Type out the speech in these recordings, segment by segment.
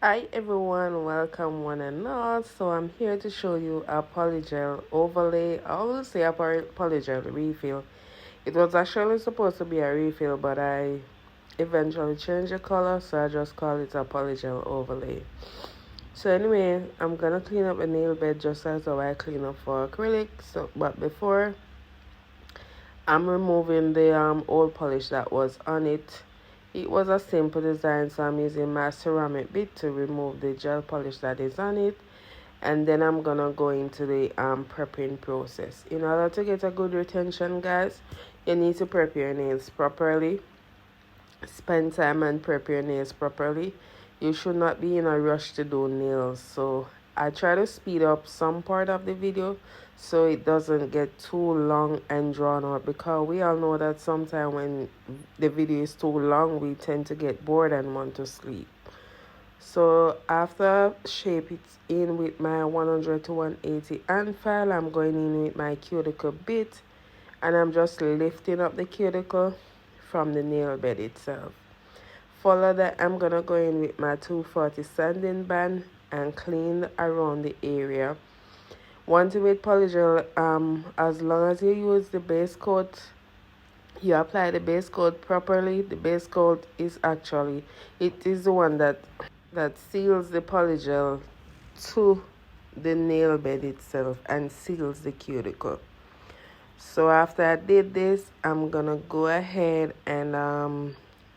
Hi everyone, welcome one and all. So I'm here to show you a polygel overlay. I always say a polygel refill. It was actually supposed to be a refill, but I eventually changed the color, so I just call it a polygel overlay. So anyway, I'm gonna clean up the nail bed just as how I clean up for acrylic. But before, I'm removing the old polish that was on it. It was a simple design, so I'm using my ceramic bit to remove the gel polish that is on it. And then I'm gonna go into the prepping process. In order to get a good retention, guys, you need to prep your nails properly. Spend time and prep your nails properly. You should not be in a rush to do nails. So I try to speed up some part of the video so it doesn't get too long and drawn out, because we all know that sometimes when the video is too long we tend to get bored and want to sleep. So after shape it in with my 100 to 180 and file, I'm going in with my cuticle bit, and I'm just lifting up the cuticle from the nail bed itself. Follow that, I'm gonna go in with my 240 sanding band and clean around the area. One thing with polygel, as long as you use the base coat, you apply the base coat properly. The base coat is actually, it is the one that seals the polygel to the nail bed itself and seals the cuticle. So after I did this, I'm gonna go ahead and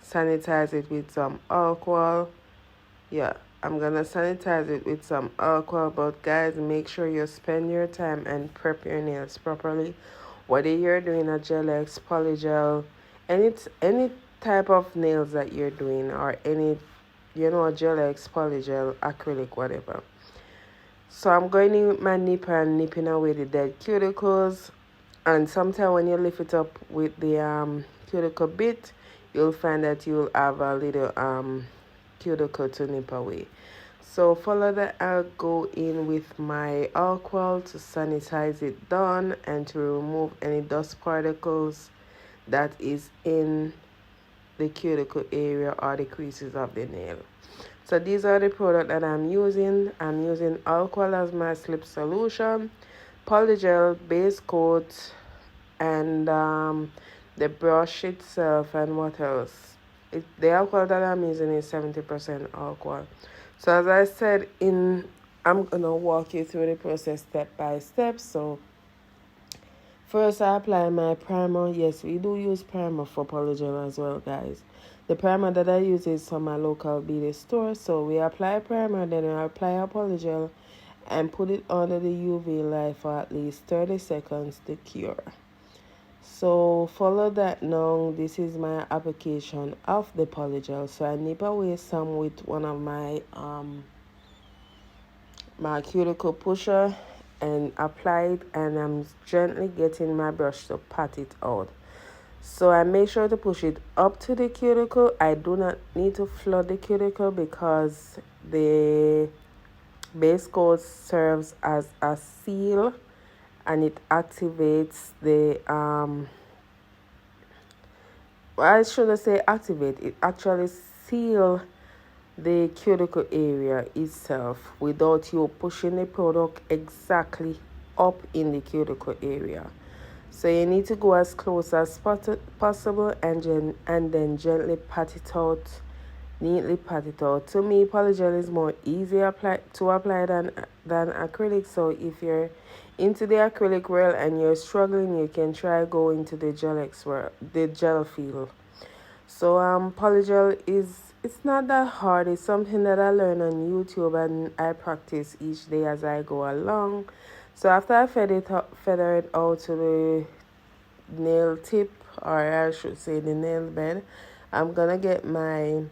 sanitize it with some alcohol. Yeah, I'm gonna sanitize it with some alcohol. But guys, make sure you spend your time and prep your nails properly. Whether you're doing a gel X, polygel, any type of nails that you're doing, or any, gel X, polygel, acrylic, whatever. So I'm going in with my nipper and nipping away the dead cuticles. And sometimes when you lift it up with the cuticle bit, you'll find that you'll have a little cuticle to nip away. So follow that, I'll go in with my alcohol to sanitize it down and to remove any dust particles that is in the cuticle area or the creases of the nail. So these are the products that I'm using. I'm using alcohol as my slip solution, polygel, base coat, and the brush itself, and what else. The alcohol that I'm using is 70% alcohol. So as I said, I'm gonna walk you through the process step by step. So first I apply my primer. Yes, we do use primer for polygel as well, guys. The primer that I use is from my local beauty store. So we apply primer, then we apply our polygel and put it under the UV light for at least 30 seconds to cure. So follow that now. This is my application of the polygel. So I nip away some with one of my my cuticle pusher and apply it, and I'm gently getting my brush to pat it out. So I make sure to push it up to the cuticle. I do not need to flood the cuticle because the base coat serves as a seal, and it activates the I shouldn't say activate, it actually seal the cuticle area itself without you pushing the product exactly up in the cuticle area. So you need to go as close as possible and then gently pat it out, neatly pat it out. To me, polygel is more easy to apply than acrylic. So if you're into the acrylic world and you're struggling, you can try go into the gel X world, the gel field. So polygel it's not that hard. It's something that I learn on YouTube and I practice each day as I go along. So after I feather it out to the nail tip, or I should say the nail bed, I'm gonna get my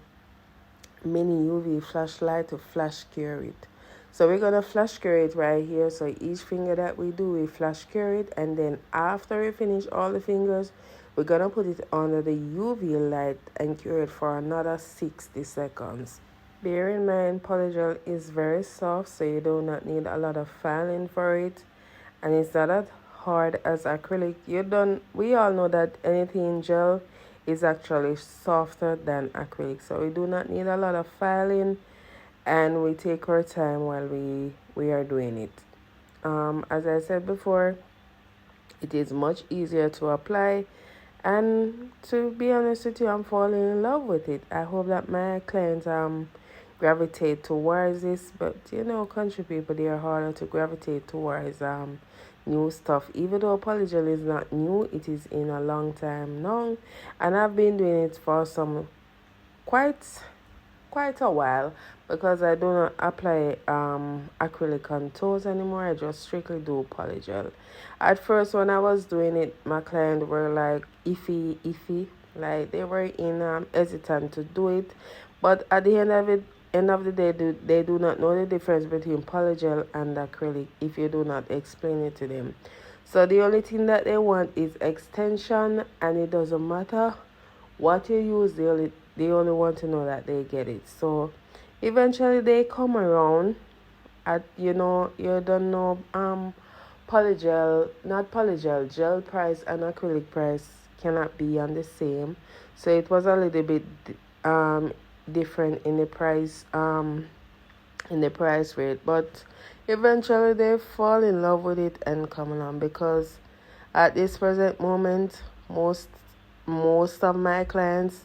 mini UV flashlight to flash cure it. So we're gonna flash cure it right here. So each finger that we do, we flash cure it, and then after we finish all the fingers, we're gonna put it under the UV light and cure it for another 60 seconds. Bear in mind, polygel is very soft, so you do not need a lot of filing for it, and it's not as hard as acrylic. We all know that anything gel is actually softer than acrylic, so we do not need a lot of filing, and we take our time while we are doing it. As I said before, it is much easier to apply, and to be honest with you, I'm falling in love with it. I hope that my clients gravitate towards this, but you know, country people, they are harder to gravitate towards new stuff. Even though polygel is not new, it is in a long time now, and I've been doing it for some quite quite a while, because I do not apply acrylic on toes anymore. I just strictly do polygel. At first, when I was doing it, my clients were like iffy, like they were in hesitant to do it. But at the end of the day, they do not know the difference between polygel and acrylic if you do not explain it to them. So the only thing that they want is extension, and it doesn't matter what you use, they only want to know that they get it. So eventually they come around. At you know, you don't know, polygel, not polygel, gel price and acrylic price cannot be on the same. So it was a little bit different in the price rate, but eventually they fall in love with it and come along, because at this present moment, most of my clients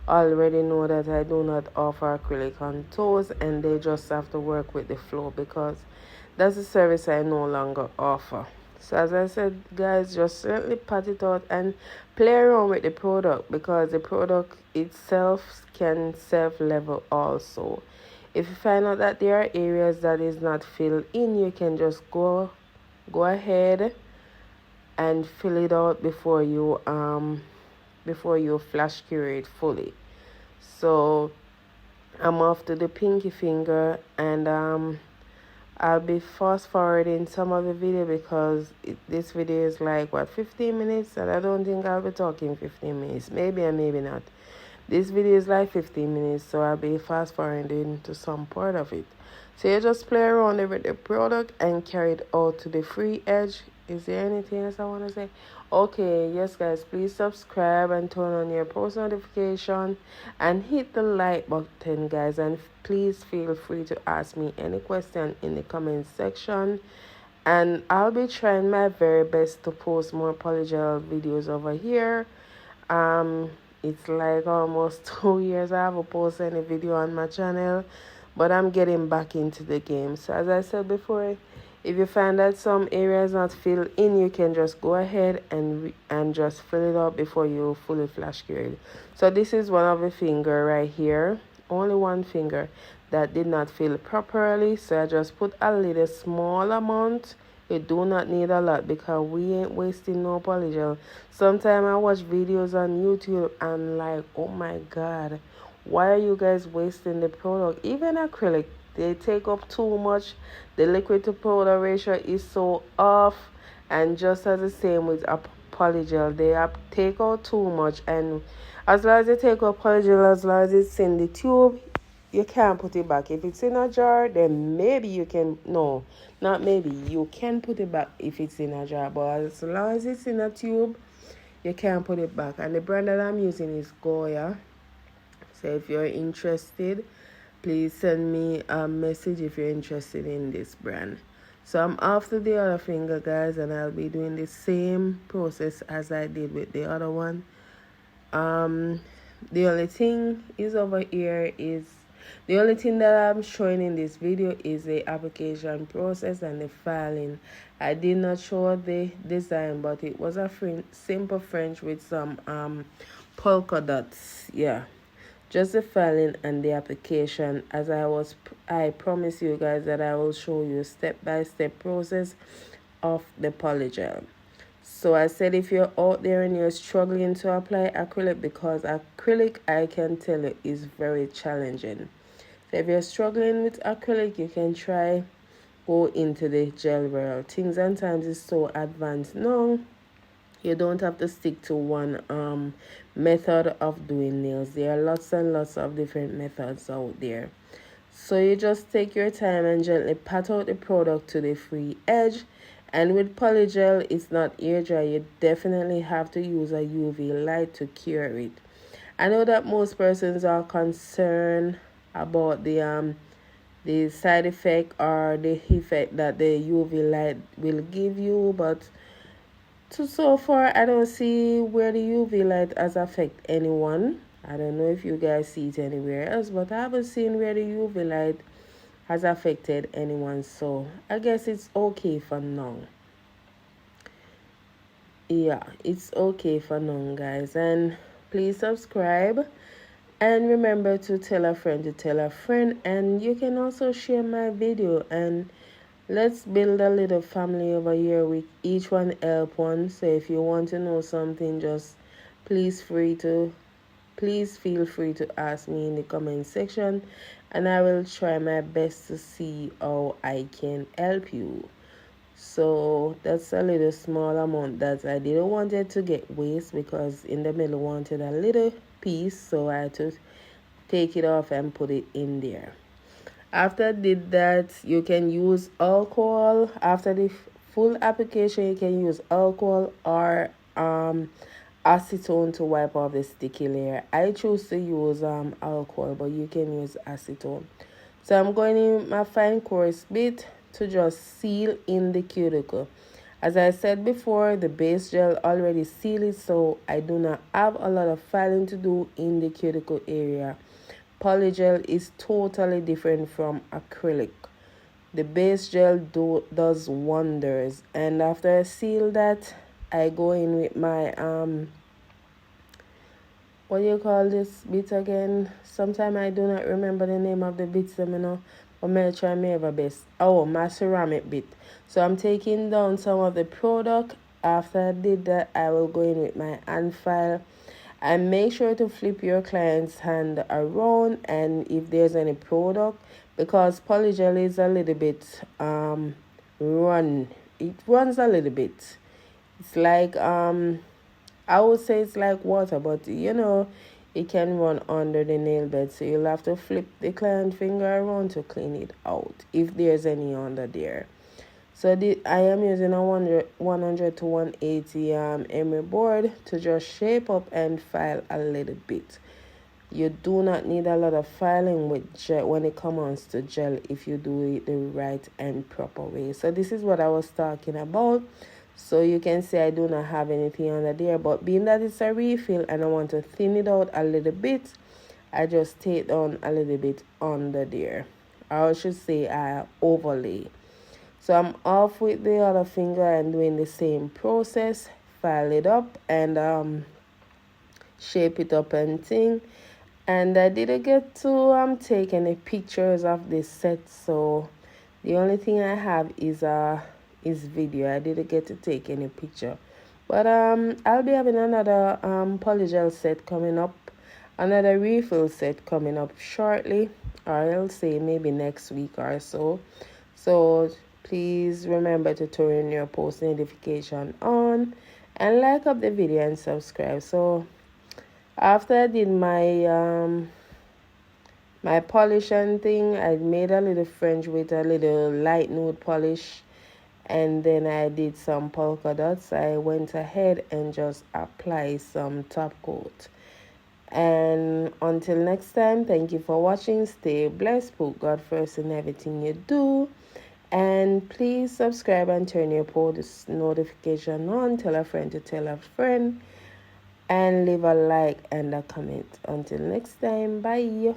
already know that I do not offer acrylic on toes, and they just have to work with the flow, because that's a service I no longer offer. So as I said, guys, just certainly pat it out and play around with the product, because the product itself can self-level also. If you find out that there are areas that is not filled in, you can just go ahead and fill it out before you flash cure it fully. So I'm off to the pinky finger, and I'll be fast forwarding some of the video, because this video is like 15 minutes, and I don't think I'll be talking 15 minutes, maybe and maybe not. This video is like 15 minutes, so I'll be fast forwarding to some part of it. So you just play around with the product and carry it out to the free edge. Is there anything else I want to say? Okay, yes guys, please subscribe and turn on your post notification and hit the like button, guys, and please feel free to ask me any question in the comment section, and I'll be trying my very best to post more polygel videos over here. It's like almost 2 years I haven't posted any video on my channel, but I'm getting back into the game. So as I said before, if you find that some areas not filled in, you can just go ahead and just fill it up before you fully flash cure it. So this is one of the finger right here, only one finger that did not fill properly, so I just put a little small amount. You do not need a lot, because we ain't wasting no polygel. Sometimes I watch videos on YouTube and like, oh my god, why are you guys wasting the product? Even acrylic, they take up too much. The liquid to powder ratio is so off, and just as the same with a polygel, they take out too much. And as long as they take out polygel, as long as it's in the tube, you can't put it back. If it's in a jar, then maybe you can, no, not maybe, you can put it back if it's in a jar, but as long as it's in a tube, you can't put it back. And the brand that I'm using is Goya. So if you're interested, please send me a message if you're interested in this brand. So I'm off to the other finger, guys, and I'll be doing the same process as I did with the other one. The only thing is over here is, the only thing that I'm showing in this video is the application process and the filing. I did not show the design, but it was a simple French with some polka dots. Yeah, just the filing and the application. As I promise you guys that I will show you step-by-step process of the polygel. So I said, if you're out there and you're struggling to apply acrylic, because acrylic, I can tell you, is very challenging. So if you're struggling with acrylic, you can try go into the gel world. Things and times is so advanced now. You don't have to stick to one method of doing nails. There are lots and lots of different methods out there. So you just take your time and gently pat out the product to the free edge. And with polygel, it's not air dry. You definitely have to use a UV light to cure it. I know that most persons are concerned about the the side effect or the effect that the UV light will give you, but so far I don't see where the UV light has affect anyone. I don't know if you guys see it anywhere else, but I haven't seen where the UV light has affected anyone, so I guess it's okay for now. Yeah, it's okay for now, guys, and please subscribe. And remember to tell a friend to tell a friend, and you can also share my video, and let's build a little family over here with each one help one. So if you want to know something, just please feel free to ask me in the comment section, and I will try my best to see how I can help you. So that's a little small amount that I didn't want it to get waste, because in the middle wanted a little piece, so I had to take it off and put it in there. After I did that, you can use alcohol. After the full application, you can use alcohol or acetone to wipe off the sticky layer. I choose to use alcohol, but you can use acetone. So I'm going in my fine coarse bit to just seal in the cuticle. As I said before, the base gel already sealed it, so I do not have a lot of filing to do in the cuticle area. Polygel is totally different from acrylic. The base gel does wonders, and after I seal that, I go in with my what do you call this bit again? Sometimes I do not remember the name of the bits, but I'll try my ever best. Oh, my ceramic bit. So I'm taking down some of the product. After I did that, I will go in with my hand file. And make sure to flip your client's hand around, and if there's any product, because polygel is a little bit it runs a little bit. It's like I would say it's like water, but it can run under the nail bed, so you'll have to flip the client finger around to clean it out if there's any under there. So I am using a 100 to 180 emery board to just shape up and file a little bit. You do not need a lot of filing with gel when it comes to gel if you do it the right and proper way. So this is what I was talking about. So you can see I do not have anything under there, but being that it's a refill and I want to thin it out a little bit, I just take down a little bit under there. I should say I overlay. So I'm off with the other finger and doing the same process. File it up and shape it up and thing. And I didn't get to take any pictures of this set, so the only thing I have is video. I didn't get to take any picture. But I'll be having another polygel set coming up, another refill set coming up shortly, or I'll say maybe next week or so. So please remember to turn your post notification on and like up the video and subscribe. So after I did my my polish and thing, I made a little French with a little light nude polish, and then I did some polka dots. I went ahead and just applied some top coat. And until next time, thank you for watching. Stay blessed, put God first in everything you do. And please subscribe and turn your post notification on. Tell a friend to tell a friend. And leave a like and a comment. Until next time, bye.